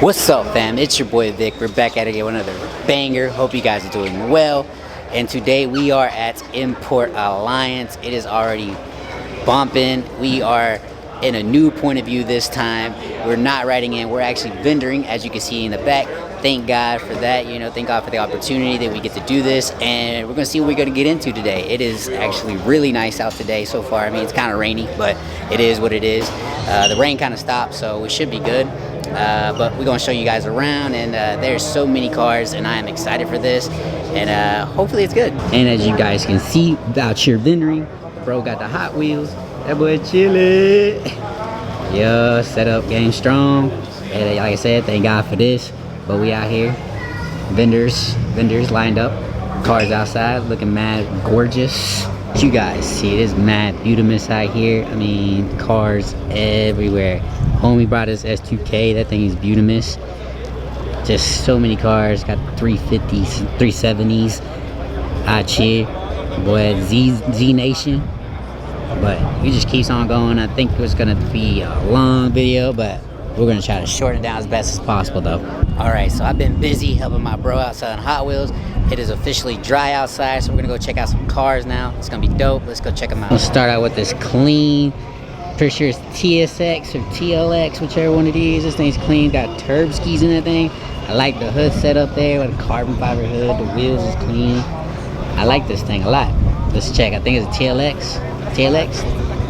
What's up, fam? It's your boy Vic. We're back at it again with another banger. Hope you guys are doing well. And today we are at Import Alliance. It is already bumping. We are in a new point of view this time. We're not riding in. We're actually vendoring, as you can see in the back. Thank God for that. Thank God for the opportunity that we get to do this. And we're going to see what we're going to get into today. It is actually really nice out today so far. I mean, it's kind of rainy, but it is what it is. The rain kind of stopped, so we should be good. But we're going to show you guys around, and there's so many cars, and I am excited for this, and hopefully it's good. And as you guys can see, out here vendoring, bro got the Hot Wheels. That boy chillin'. Yeah, set up game strong. And like I said, thank God for this. But we out here, vendors lined up, cars outside looking mad gorgeous. As you guys see, it is mad beautimous out here. I mean, cars everywhere. Homie brought us S2K. That thing is beautimous. Just so many cars. Got 350s, 370s. I cheer. Boy, Z Nation. But it just keeps on going. I think it was gonna be a long video, but we're gonna try to shorten it down as best as possible though. Alright, so I've been busy helping my bro outside on Hot Wheels. It is officially dry outside, so we're gonna go check out some cars now. It's gonna be dope. Let's go check them out. Let's start out with this clean. Pretty sure it's TSX or TLX, whichever one it is. This thing's clean. Got turb skis in that thing. I like the hood setup there with a carbon fiber hood. The wheels is clean. I like this thing a lot. Let's check. I think it's a TLX. TLX?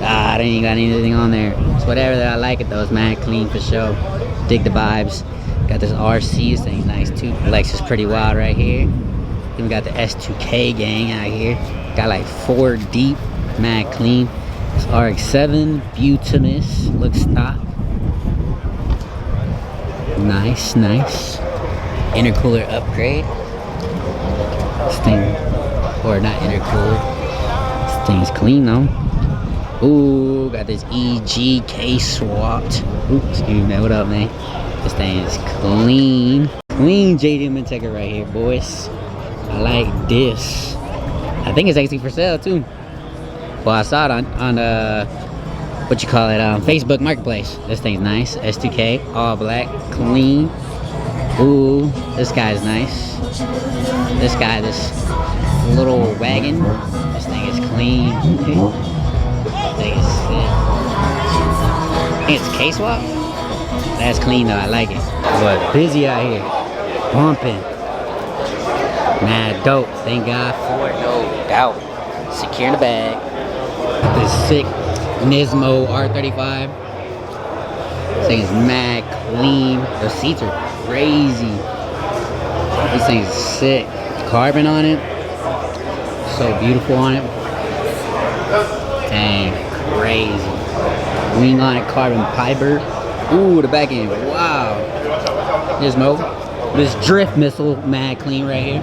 I don't even got anything on there. It's whatever that I like it though. It's mad clean for sure. Dig the vibes. Got this RC. This thing's nice too. Lex is pretty wild right here. Then we got the S2K gang out here. Got like 4 deep. Mad clean. It's RX-7. Beautimous. Looks stock. Nice. Intercooler upgrade. This thing, or not intercooler. This thing's clean though. Ooh, got this EGK swapped. Ooh, excuse me. What up, man? This thing is clean. Clean JDM Integra right here, boys. I like this. I think it's actually for sale too. Well, I saw it on what you call it, Facebook Marketplace. This thing's nice. S2K, all black, clean. Ooh, this guy's nice. This little wagon. This thing is clean. This thing is sick. I think it's a K-swap. That's clean though, I like it. But busy out here, bumping. Mad dope, thank God for it, no doubt. Secure in the bag. This sick Nismo R35. This thing is mad clean. The seats are crazy. This thing is sick. Carbon on it. So beautiful on it. Dang, crazy. Wing on it, carbon fiber. Ooh, the back end, wow. Nismo. This drift missile, mad clean right here.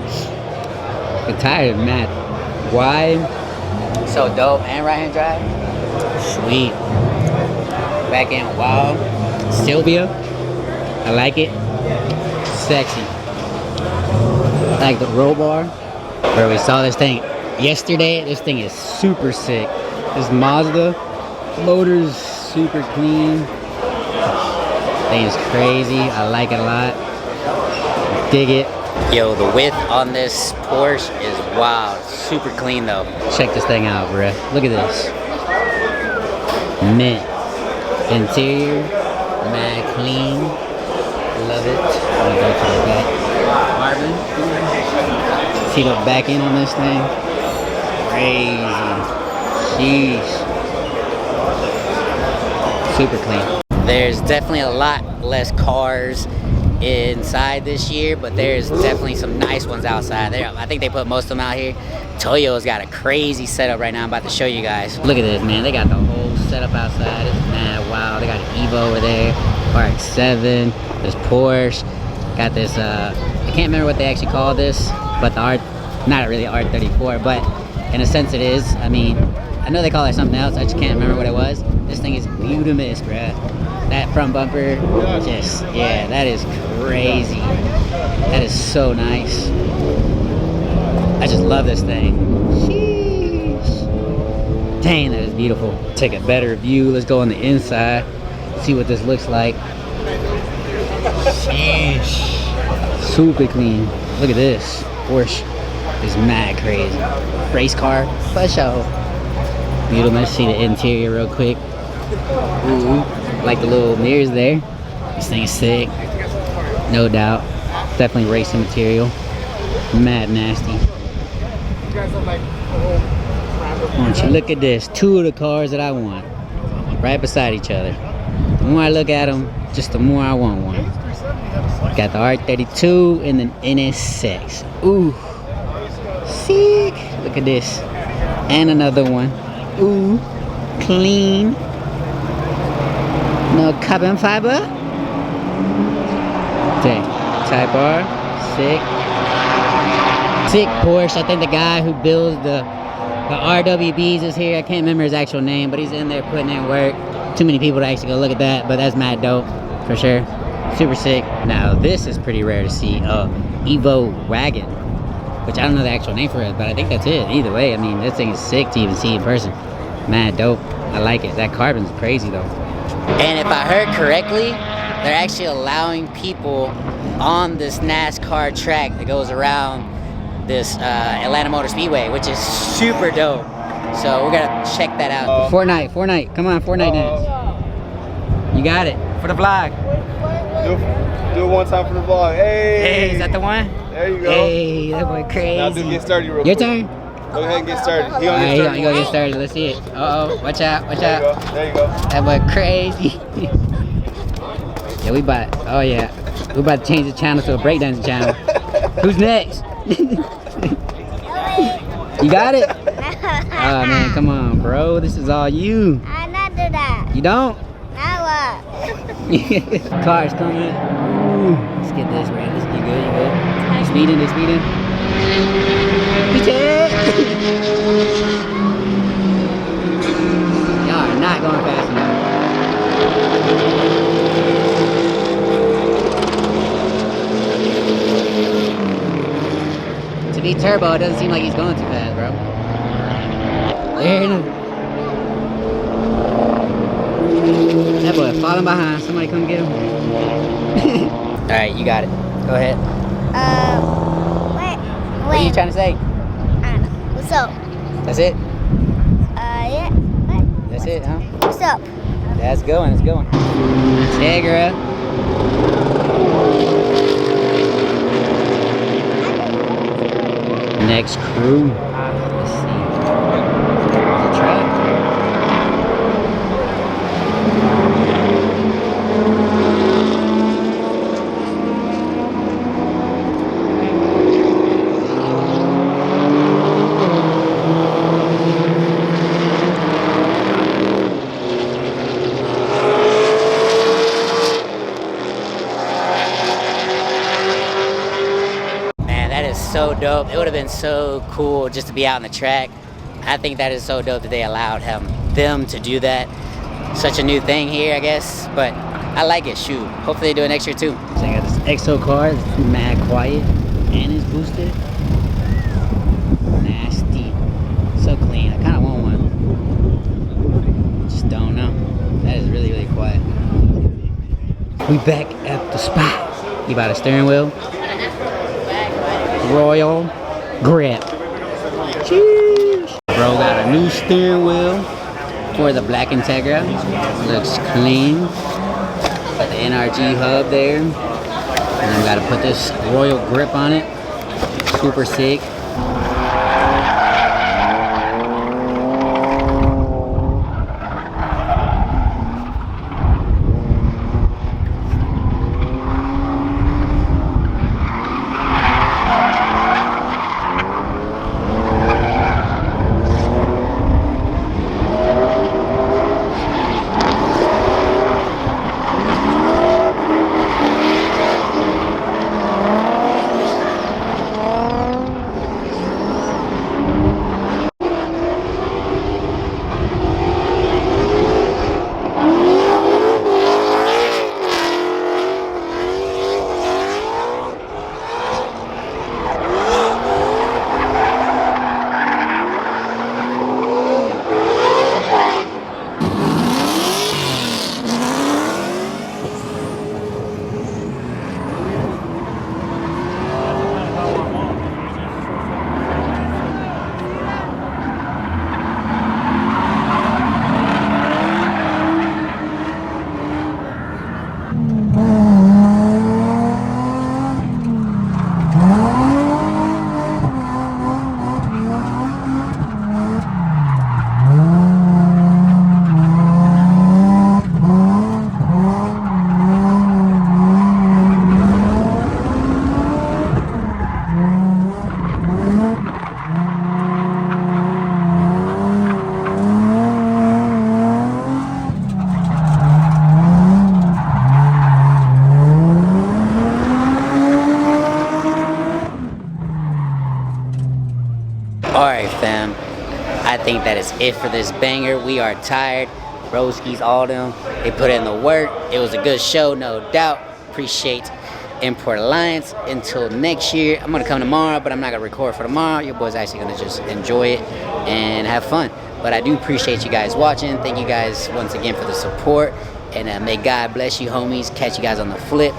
The tire, mad wide. So dope, and right hand drive. Sweet. Back end, wow. Sylvia. I like it. Sexy. I like the roll bar. Where we saw this thing yesterday. This thing is super sick. This Mazda motor's super clean. Thing is crazy. I like it a lot. Dig it. Yo, the width on this Porsche is wild. Super clean though. Check this thing out, bruh. Look at this. Mint. Interior, mad clean. Love it. I'm gonna go to the back. Carbon. See the back end on this thing? Crazy. Sheesh. Super clean. There's definitely a lot less cars inside this year, but there's definitely some nice ones outside there. I think they put most of them out here. Toyo's got a crazy setup right now. I'm about to show you guys. Look at this, man. They got the whole setup outside. It's mad wild. They got an Evo over there, RX-7, this Porsche. Got this, I can't remember what they actually call this, but the not really R34, but in a sense it is. I mean, I know they call it something else. I just can't remember what it was. This thing is beautimous, bruh. That front bumper, just, yeah, that is crazy. That is so nice. I just love this thing. Sheesh. Dang, that is beautiful. Take a better view. Let's go on the inside. See what this looks like. Sheesh. Super clean. Look at this. Porsche is mad crazy. Race car, for sure. Beautiful. Let's see the interior real quick. Ooh, like the little mirrors there. This thing is sick. No doubt. Definitely racing material. Mad nasty. Won't you look at this? Two of the cars that I want. Right beside each other. The more I look at them, just the more I want one. Got the R32 and the NS6. Ooh. Sick. Look at this. And another one. Ooh. Clean. No carbon fiber. Okay. Type R. Sick. Sick Porsche. I think the guy who builds the RWBs is here. I can't remember his actual name, but he's in there putting in work. Too many people to actually go look at that, but that's mad dope for sure. Super sick. Now this is pretty rare to see. Evo wagon, which I don't know the actual name for it, but I think that's it. Either way, I mean, this thing is sick to even see in person. Mad dope. I like it. That carbon's crazy though. And if I heard correctly, they're actually allowing people on this NASCAR track that goes around this Atlanta Motor Speedway, which is super dope. So we're gonna check that out. Fortnite, come on, Fortnite dance. You got it, for the vlog. Do it one time for the vlog. Hey, is that the one? There you go. Hey, that boy crazy. Now get started real quick. Your turn. Go ahead and get started. He gonna get started. Let's see it. Uh-oh, watch out, watch out. There you go. That boy crazy. Yeah, we about, oh yeah. We about to change the channel to a breakdancing channel. Who's next? You got it? Oh man, come on, bro. This is all you. I not do that. You don't? Now what? Cars coming. Ooh. Let's get this, man. You good, you good. Speeding, they speeding. Y'all are not going fast enough. To be turbo, it doesn't seem like he's going too fast, bro. There it is. That boy falling behind. Somebody come get him. Alright, you got it. Go ahead. Wait. What are you trying to say? What's up? That's it? Yeah. What? That's it, huh? What's up? That's going, it's going. Integra. Next crew. Let's see. There's a truck. So dope. It would have been so cool just to be out on the track. I think that is so dope that they allowed them to do that. Such a new thing here, I guess, but I like it. Shoot, hopefully they do it next year too. So I got this EXO car. It's mad quiet and it's boosted. Nasty. So clean. I kind of want one. Just don't know. That is really, really quiet. We back at the spot. You bought a steering wheel. Royal grip. Cheers. Bro got a new steering wheel for the black Integra. Looks clean. Got the NRG hub there. And then we gotta put this Royal grip on it. Super sick. think that is it for this banger. We are tired. Broskies, all them, they put in the work. It was a good show, no doubt. Appreciate Import Alliance. Until next year, I'm gonna come tomorrow, but I'm not gonna record for tomorrow. Your boy's actually gonna just enjoy it and have fun. But I do appreciate you guys watching. Thank you guys once again for the support, and may God bless you, homies. Catch you guys on the flip.